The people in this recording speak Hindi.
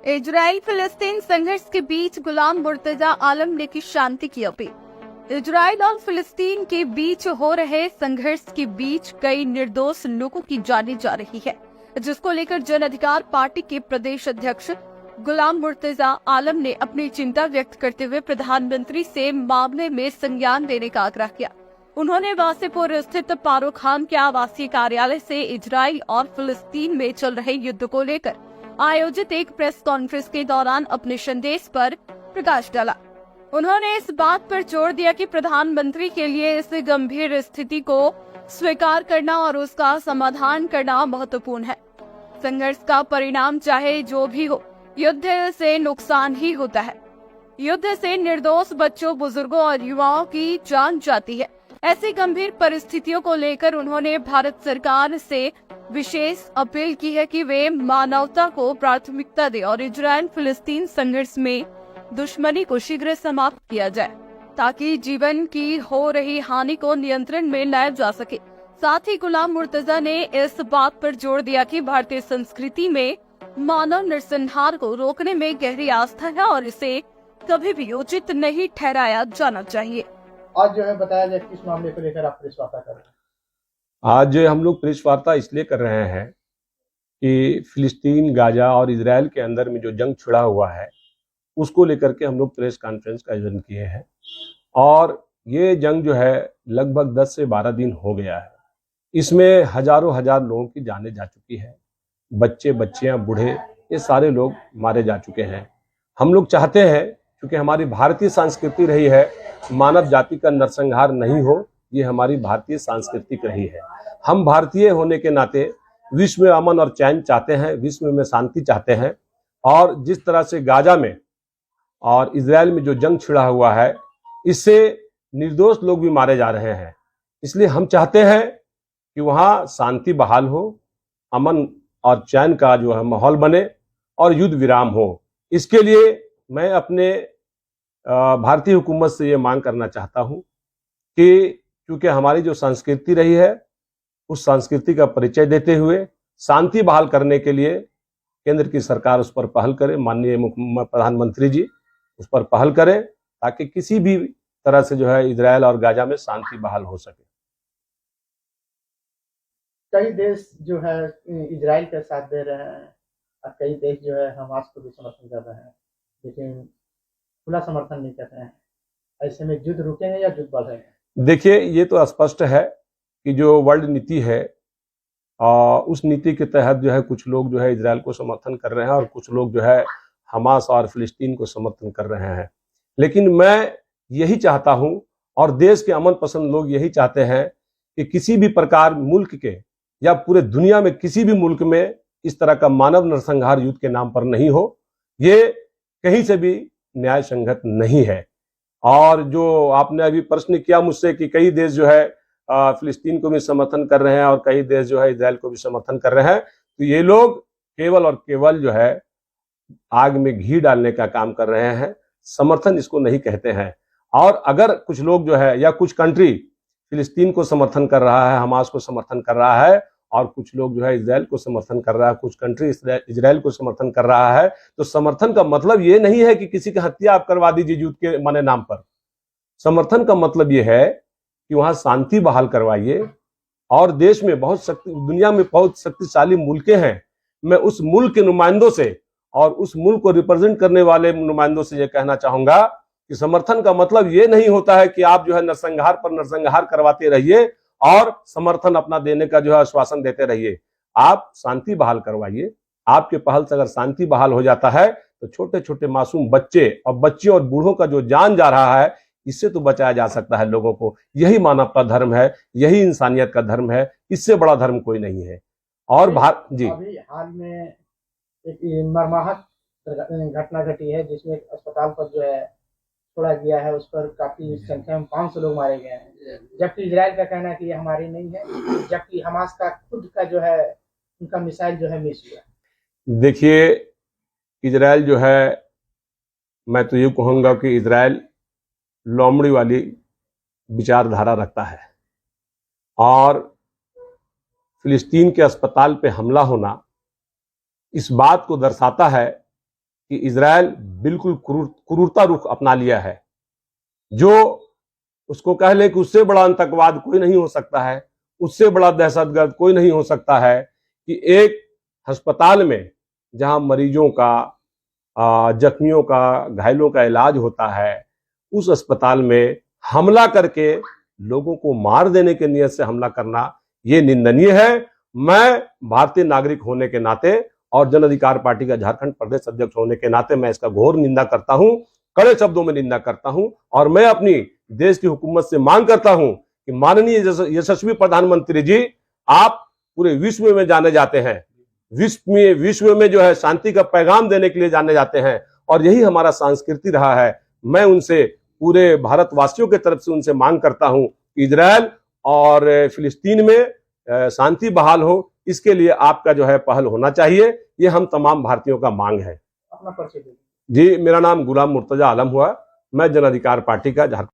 इजराइल फिलिस्तीन संघर्ष के बीच गुलाम मुर्तजा आलम ने की शांति की अपील। इजराइल और फिलिस्तीन के बीच हो रहे संघर्ष के बीच कई निर्दोष लोगों की जाने जा रही है, जिसको लेकर जन अधिकार पार्टी के प्रदेश अध्यक्ष गुलाम मुर्तजा आलम ने अपनी चिंता व्यक्त करते हुए प्रधानमंत्री से मामले में संज्ञान लेने का आग्रह किया। उन्होंने वासेपुर स्थित फारूक खान के आवासीय कार्यालय से इजराइल और फिलिस्तीन में चल रहे युद्ध को लेकर आयोजित एक प्रेस कॉन्फ्रेंस के दौरान अपने संदेश पर प्रकाश डाला। उन्होंने इस बात पर जोर दिया कि प्रधानमंत्री के लिए इस गंभीर स्थिति को स्वीकार करना और उसका समाधान करना महत्वपूर्ण है। संघर्ष का परिणाम चाहे जो भी हो, युद्ध से नुकसान ही होता है। युद्ध से निर्दोष बच्चों, बुजुर्गों और युवाओं की जान जाती है। ऐसी गंभीर परिस्थितियों को लेकर उन्होंने भारत सरकार से विशेष अपील की है कि वे मानवता को प्राथमिकता दे और इजराइल फिलिस्तीन संघर्ष में दुश्मनी को शीघ्र समाप्त किया जाए, ताकि जीवन की हो रही हानि को नियंत्रण में लाया जा सके। साथ ही गुलाम मुर्तजा ने इस बात पर जोर दिया कि भारतीय संस्कृति में मानव नरसंहार को रोकने में गहरी आस्था है और इसे कभी भी उचित नहीं ठहराया जाना चाहिए। आज जो है बताया जाए किस मामले को लेकर आप प्रेस वार्ता कर रहे हैं? आज हम लोग प्रेस वार्ता इसलिए कर रहे हैं कि फिलिस्तीन, गाजा और इजराइल के अंदर में जो जंग छिड़ा हुआ है उसको लेकर के हम लोग प्रेस कॉन्फ्रेंस का आयोजन किए हैं। और ये जंग जो है लगभग 10 से 12 दिन हो गया है। इसमें हजारों हजार लोगों की जानें जा चुकी है। बच्चे, बच्चियां, बूढ़े, ये सारे लोग मारे जा चुके हैं। हम लोग चाहते हैं, क्योंकि हमारी भारतीय संस्कृति रही है मानव जाति का नरसंहार नहीं हो, ये हमारी भारतीय सांस्कृतिक रही है। हम भारतीय होने के नाते विश्व में अमन और चैन चाहते हैं, विश्व में शांति चाहते हैं। और जिस तरह से गाजा में और इजराइल में जो जंग छिड़ा हुआ है, इससे निर्दोष लोग भी मारे जा रहे हैं। इसलिए हम चाहते हैं कि वहाँ शांति बहाल हो, अमन और चैन का जो है माहौल बने और युद्ध विराम हो। इसके लिए मैं अपने भारतीय हुकूमत से ये मांग करना चाहता हूँ कि क्योंकि हमारी जो संस्कृति रही है उस संस्कृति का परिचय देते हुए शांति बहाल करने के लिए केंद्र की सरकार उस पर पहल करे, माननीय प्रधानमंत्री जी उस पर पहल करें, ताकि किसी भी तरह से जो है इजराइल और गाजा में शांति बहाल हो सके। कई देश जो है इजराइल का साथ दे रहे हैं और कई देश जो है हमास को भी समर्थन कर रहे हैं, लेकिन खुला समर्थन नहीं कर रहे हैं। ऐसे में युद्ध रुकेंगे या युद्ध बढ़ेंगे? देखिए, ये तो स्पष्ट है कि जो वर्ल्ड नीति है उस नीति के तहत जो है कुछ लोग जो है इजराइल को समर्थन कर रहे हैं और कुछ लोग जो है हमास और फिलिस्तीन को समर्थन कर रहे हैं। लेकिन मैं यही चाहता हूं और देश के अमन पसंद लोग यही चाहते हैं कि किसी भी प्रकार मुल्क के या पूरे दुनिया में किसी भी मुल्क में इस तरह का मानव नरसंहार युद्ध के नाम पर नहीं हो। ये कहीं से भी न्याय संगत नहीं है। और जो आपने अभी प्रश्न किया मुझसे कि कई देश जो है फिलिस्तीन को भी समर्थन कर रहे हैं और कई देश जो है इजराइल को भी समर्थन कर रहे हैं, तो ये लोग केवल और केवल जो है आग में घी डालने का काम कर रहे हैं। समर्थन इसको नहीं कहते हैं। और अगर कुछ लोग जो है या कुछ कंट्री फिलिस्तीन को समर्थन कर रहा है, हमास को समर्थन कर रहा है और कुछ लोग जो है इजराइल को समर्थन कर रहा है, कुछ कंट्री इजराइल को समर्थन कर रहा है, तो समर्थन का मतलब ये नहीं है कि किसी की हत्या आप करवा दीजिए युद्ध के माने नाम पर। समर्थन का मतलब ये है कि वहां शांति बहाल करवाइए। और देश में दुनिया में बहुत शक्तिशाली मुल्कें हैं। मैं उस मुल्क के नुमाइंदों से और उस मुल्क को रिप्रेजेंट करने वाले नुमाइंदों से ये कहना चाहूंगा कि समर्थन का मतलब ये नहीं होता है कि आप जो है नरसंहार पर नरसंहार करवाते रहिए और समर्थन अपना देने का जो है आश्वासन देते रहिए। आप शांति बहाल करवाइए। आपके पहल से अगर शांति बहाल हो जाता है तो छोटे छोटे मासूम बच्चे और बच्चियों और बूढ़ों का जो जान जा रहा है, इससे तो बचाया जा सकता है लोगों को। यही मानवता धर्म है, यही इंसानियत का धर्म है। इससे बड़ा धर्म कोई नहीं है। और जी, अभी हाल में एक मर्माहत घटना घटी है जिसमें अस्पताल पर जो है छोड़ा गया है, उस पर काफी संख्या में 500 लोग मारे गए हैं, जबकि इजराइल का कहना है कि ये हमारी नहीं है, जबकि हमास का खुद का जो है उनका मिसाइल जो है मिस हुआ। देखिए, इजराइल जो है, मैं तो ये कहूंगा कि इजराइल लोमड़ी वाली विचारधारा रखता है। और फिलिस्तीन के अस्पताल पे हमला होना इस बात को दर्शाता है कि इजराइल बिल्कुल क्रूरता रुख अपना लिया है। जो उसको कह ले कि उससे बड़ा आतंकवाद कोई नहीं हो सकता है, उससे बड़ा दहशतगर्द कोई नहीं हो सकता है कि एक अस्पताल में जहां मरीजों का, जख्मियों का, घायलों का इलाज होता है, उस अस्पताल में हमला करके लोगों को मार देने के नियत से हमला करना ये निंदनीय है। मैं भारतीय नागरिक होने के नाते और जन अधिकार पार्टी का झारखंड प्रदेश अध्यक्ष होने के नाते मैं इसका घोर निंदा करता हूं, कड़े शब्दों में निंदा करता हूं। और मैं अपनी देश की हुकूमत से मांग करता हूं कि माननीय यशस्वी प्रधानमंत्री जी, आप पूरे विश्व में जाने जाते हैं, विश्व में जो है शांति का पैगाम देने के लिए जाने जाते हैं, और यही हमारा संस्कृति रहा है। मैं उनसे पूरे भारतवासियों के तरफ से उनसे मांग करता हूं कि इजराइल और फिलिस्तीन में शांति बहाल हो, इसके लिए आपका जो है पहल होना चाहिए। ये हम तमाम भारतीयों का मांग है। अपना परिचय दीजिए। जी, मेरा नाम गुलाम मुर्तजा आलम हुआ, मैं जन अधिकार पार्टी का झारखंड